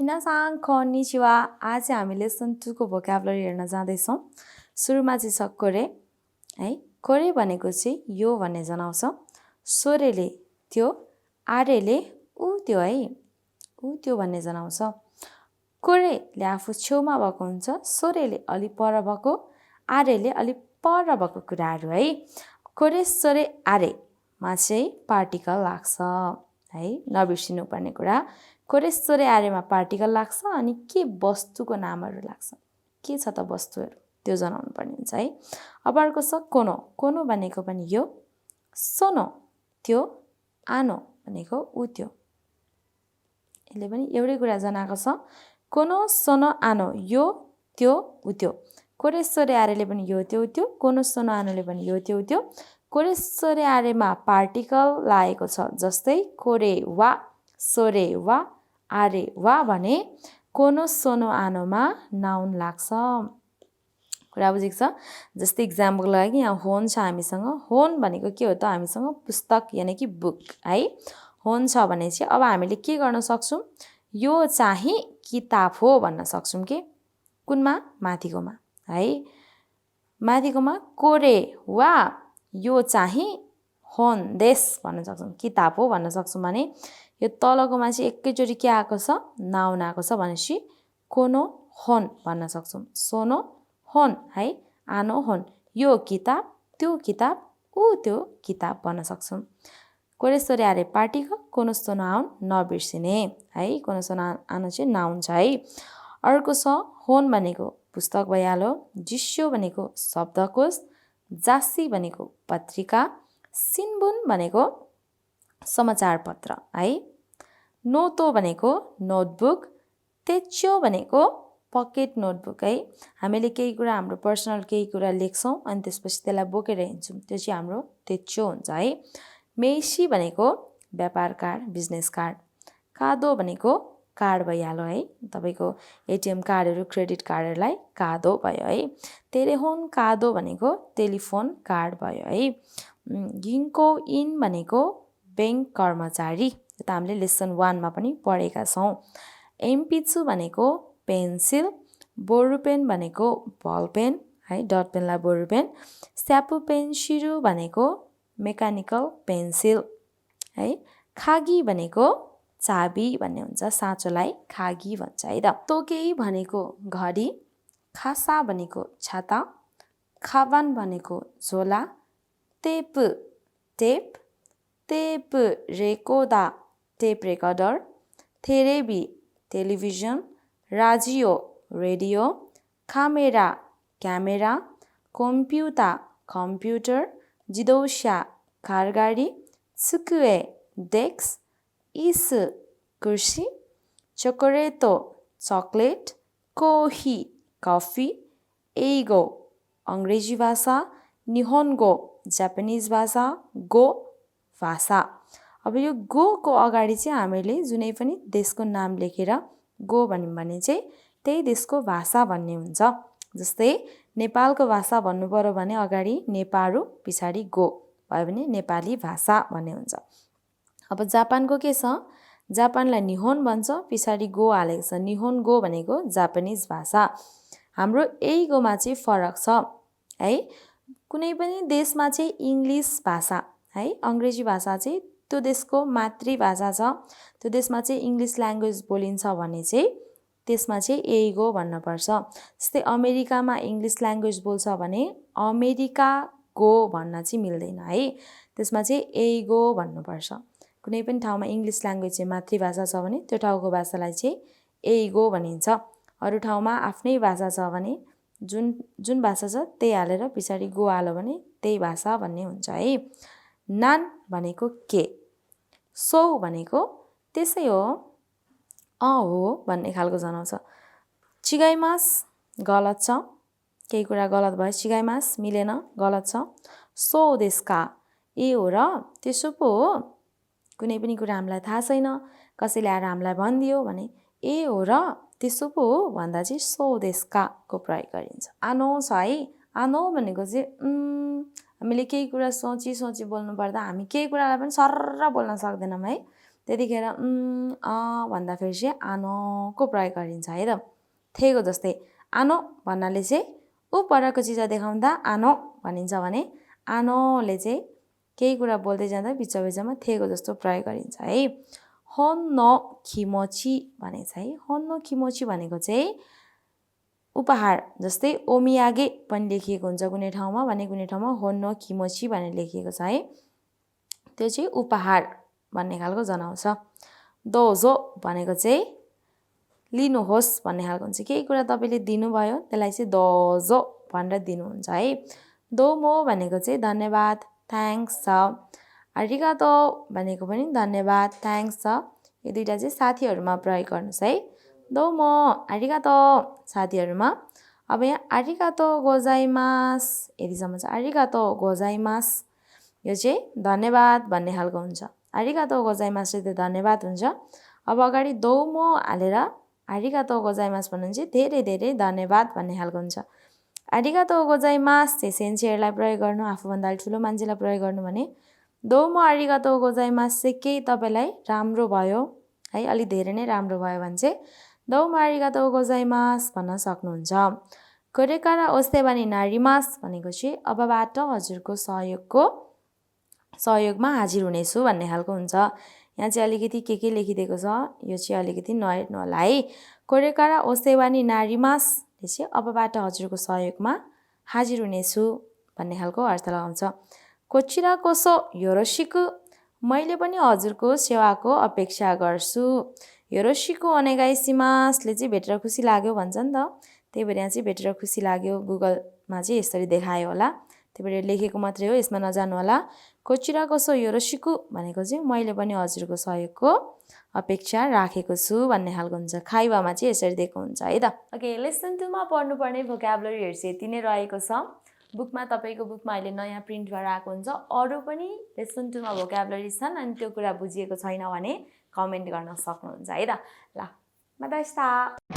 मिनासान konnichiwa आज चाहिँ हामी लेसन 2 को भोक्याबुलरी हेर्न जाँदैछौँ। सुरुमा चाहिँ छ कोरे है। कोरे भनेको चाहिँ यो भन्ने जनाउँछ। सोरेले त्यो, आरेले ऊ त्यो है, ऊ त्यो भन्ने जनाउँछ। कोरेले आफू छेउमा भएको हुन्छ, सोरेले अलि पर भएको, आरेले अलि पर भएको कुराहरू है। कोरे सोरे आरेमा चाहिँ पार्टिकल लाग्छ है, नबिर्सिनु पर्ने कुरा। कोरे सोरे आरेमा पार्टिकल लाग्छ अनि के वस्तुको नामहरू लाग्छ, के छ त वस्तुहरू त्यो जनाउनु पर्ने हुन्छ है। अब अर्को छ कोनो। कोनो भनेको पनि यो, सोनो त्यो, आनो भनेको ऊ त्यो। यसले पनि एउटै कुरा जनाएको छ। कोनो सोनो आनो यो त्यो ऊ त्यो। कोरे सोरे आरेले पनि यो त्यो ऊ त्यो, कोनो सोनो आनोले पनि यो त्यो ऊ त्यो। कोरे सोरे आरेमा पार्टिकल लागेको छ, जस्तै कोरे वा सोरे वा आरे वा भने कोनो सोनो आनोमा नाउन लाग्छ। कुरा बुझेको छ। जस्तै इक्जाम्पल लागि यहाँ होन छ हामीसँग। होन भनेको के हो त, हामीसँग पुस्तक यानि कि बुक है। होन छ भने चाहिँ अब हामीले के गर्न सक्छौँ, यो चाहिँ किताब हो भन्न सक्छौँ कि कुनमा, माथिकोमा है। माथिकोमा कोरे वा यो चाहिँ होन देश भन्न सक्छौँ, किताब हो भन्न सक्छौँ। भने यो तलकोमा चाहिँ एकैचोटि के आएको छ, नाउन आएको छ भनेपछि कोनो होन भन्न सक्छौँ। सोनो होन है, आनो होन, यो किताब त्यो किताब ऊ त्यो किताब भन्न सक्छौँ। कोरे सोरे आरे पार्टिकल, कोनो सोनो आउन नबिर्सिने है। कोनो सोनो आनो चाहिँ नाउन छ है। अर्को छ होन भनेको पुस्तक भइहाल्यो, जिस्यो भनेको शब्दकोश, जासी भनेको पत्रिका, सिन्बुन भनेको समाचार पत्र है। नोतो भनेको नोटबुक, तेच्यो भनेको पकेट नोटबुक है। हामीले केही कुरा हाम्रो पर्सनल केही कुरा लेख्छौँ अनि त्यसपछि त्यसलाई बोकेर हिँड्छौँ, त्यो चाहिँ हाम्रो तेच्यो हुन्छ है। मेसी भनेको व्यापार कार्ड, बिजनेस कार्ड। कादो भनेको कार्ड भइहाल्यो है, तपाईँको एटिएम कार्डहरू, क्रेडिट कार्डहरूलाई कादो भयो है। तेरेहोन कादो भनेको टेलिफोन कार्ड भयो है। गिङ्को इन भनेको ब्याङ्क कर्मचारी, यो त हामीले लेसन 1 मा पनि पढेका छौँ। एमपिचु भनेको पेन्सिल, बोरुपेन भनेको बल पेन है, डट पेनलाई बोरुपेन। स्यापु पेन्सिरु भनेको मेकानिकल पेन्सिल है। खागी भनेको चाबी भन्ने हुन्छ, साँचोलाई खागी भन्छ है त। तोकेई भनेको घडी, खासा भनेको छाता, खाबान भनेको झोला, tape tape, tape recorder tape recorder, थेरेबी टेलिभिजन, राजियो radio, camera camera, computer computer, जिदौसा कारगाडी, सुकुए डेस्क, इस कुर्सी, चोकोरेटो चकलेट, कोही कफी, एगो अङ्ग्रेजी भाषा, निहोन्गो जापानिज भाषा, गो भाषा। अब यो गो को अगाडि चाहिँ हामीले जुनै पनि देशको नाम लेखेर गो भन्यौँ भने चाहिँ त्यही देशको भाषा भन्ने हुन्छ। जस्तै नेपालको भाषा भन्नु पर्यो भने अगाडि नेपारू पछाडि गो भयो भने नेपाली भाषा भन्ने हुन्छ। अब जापानको के छ, जापानलाई निहोन भन्छ, पछाडि गो हालेको छ। निहोन गो भनेको जापानिज भाषा। हाम्रो एगोमा चाहिँ फरक छ है। कुनै पनि देशमा चाहिँ इङ्ग्लिस भाषा है, अङ्ग्रेजी भाषा चाहिँ त्यो देशको मातृभाषा छ, त्यो देशमा चाहिँ इङ्ग्लिस ल्याङ्ग्वेज बोलिन्छ भने चाहिँ त्यसमा चाहिँ एगो भन्नुपर्छ। जस्तै अमेरिकामा इङ्ग्लिस ल्याङ्ग्वेज बोल्छ भने अमेरिका गो भन्न चाहिँ मिल्दैन है, त्यसमा चाहिँ एगो भन्नुपर्छ। कुनै पनि ठाउँमा इङ्ग्लिस ल्याङ्ग्वेज चाहिँ मातृभाषा छ भने त्यो ठाउँको भाषालाई चाहिँ एगो भनिन्छ। अरू ठाउँमा आफ्नै भाषा छ भने जुन भाषा छ त्यही हालेर पछाडि गो हाल्यो भने त्यही भाषा भन्ने हुन्छ है। नान भनेको के, सो भनेको त्यसै हो, हो भन्ने खालको जनाउँछ। चिगाइमास गलत छ, केही कुरा गलत भयो, चिगाइमास मिलेन, गलत छ। सो देशका ए हो र त्यसो पो हो, कुनै पनि कुरा हामीलाई थाहा छैन, कसैले आएर हामीलाई भनिदियो भने ए हो र त्यसो पो हो भन्दा चाहिँ सो देशका को प्रयोग गरिन्छ। आनो छ है, आनो भनेको चाहिँ हामीले केही कुरा सोची बोल्नु पर्दा हामी केही कुरालाई पनि सर्र बोल्न सक्दैनौँ है, त्यतिखेर भन्दाखेरि चाहिँ आनोको प्रयोग गरिन्छ है त। थेको जस्तै आनो भन्नाले चाहिँ ऊ परको चिज देखाउँदा आनो भनिन्छ भने आनोले चाहिँ केही कुरा बोल्दै जाँदा बिचमा थेको जस्तो प्रयोग गरिन्छ है। होन्नो किमोची भनेको छ है। होन्नो किमोची भनेको चाहिँ उपहार, जस्तै ओमियागे पनि लेखिएको हुन्छ कुनै ठाउँमा भने कुनै ठाउँमा होन्नो किमोची भनेर लेखिएको छ है। त्यो चाहिँ उपहार भन्ने खालको जनाउँछ। दोजो भनेको चाहिँ लिनुहोस् भन्ने खालको हुन्छ। केही कुरा तपाईँले दिनुभयो त्यसलाई चाहिँ दोजो भनेर दिनुहुन्छ है। दोमो भनेको चाहिँ धन्यवाद, थ्याङ्क्स छ। आरिगातो भनेको पनि धन्यवाद, थ्याङ्क्स छ। यो दुईटा चाहिँ साथीहरूमा प्रयोग गर्नुहोस् है। दोमो आरिगातो साथीहरूमा। अब यहाँ आरिगातो गोजाइमास यतिसम्म छ। आरिगातो गोजाइमास यो चाहिँ धन्यवाद भन्ने खालको हुन्छ। आरिगातो गोजाइमास चाहिँ धन्यवाद हुन्छ। अब अगाडि दोमो हालेर आरिगातो गोजाइमास भन्नु चाहिँ धेरै धेरै धन्यवाद भन्ने खालको हुन्छ। आरिगातो गोजाइमास चाहिँ सेन्सेहरूलाई प्रयोग गर्नु, आफूभन्दा ठुलो मान्छेलाई प्रयोग गर्नु भने दोमो आरिगातो गोजाइमास चाहिँ केही तपाईँलाई राम्रो भयो है, अलि धेरै नै राम्रो भयो भने चाहिँ दोमो आरिगातो गोजाइमास भन्न सक्नुहुन्छ। कोरेकारा ओसेवा नि नारिमास भनेको चाहिँ अबबाट हजुरको सहयोगमा हाजिर हुनेछु भन्ने खालको हुन्छ। यहाँ चाहिँ अलिकति के लेखिदिएको छ यो चाहिँ अलिकति नहेर्नु होला है। कोरेकारा ओसेवा नि नारिमासले चाहिँ अबबाट हजुरको सहयोगमा हाजिर हुनेछु भन्ने खालको अर्थ लगाउँछ। कोचिरा कोसो योरोशिकु मैले पनि हजुरको सेवाको अपेक्षा गर्छु। योरोशिकु ओनेगाइसिमासले चाहिँ भेटेर खुसी लाग्यो भन्छ नि त, त्यही भएर यहाँ चाहिँ भेटेर खुसी लाग्यो गुगलमा चाहिँ यसरी देखायो होला, त्यही भएर लेखेको मात्रै हो, यसमा नजानु होला। कोचिरा कोसो योरोशिकु भनेको चाहिँ मैले पनि हजुरको सहयोगको अपेक्षा राखेको छु भन्ने खालको हुन्छ। खाइवामा चाहिँ यसरी दिएको हुन्छ है त। ओके, लेसन 2 मा पढ्नुपर्ने भोक्याबुलरीहरू चाहिँ यति नै रहेको छ। बुकमा तपाईँको बुकमा अहिले नयाँ प्रिन्ट भएर आएको हुन्छ। अरू पनि लेसन 2 मा भोक्याबुलरी छन् अनि त्यो कुरा बुझिएको छैन भने कमेन्ट गर्न सक्नुहुन्छ है त। ल, मातास्ता।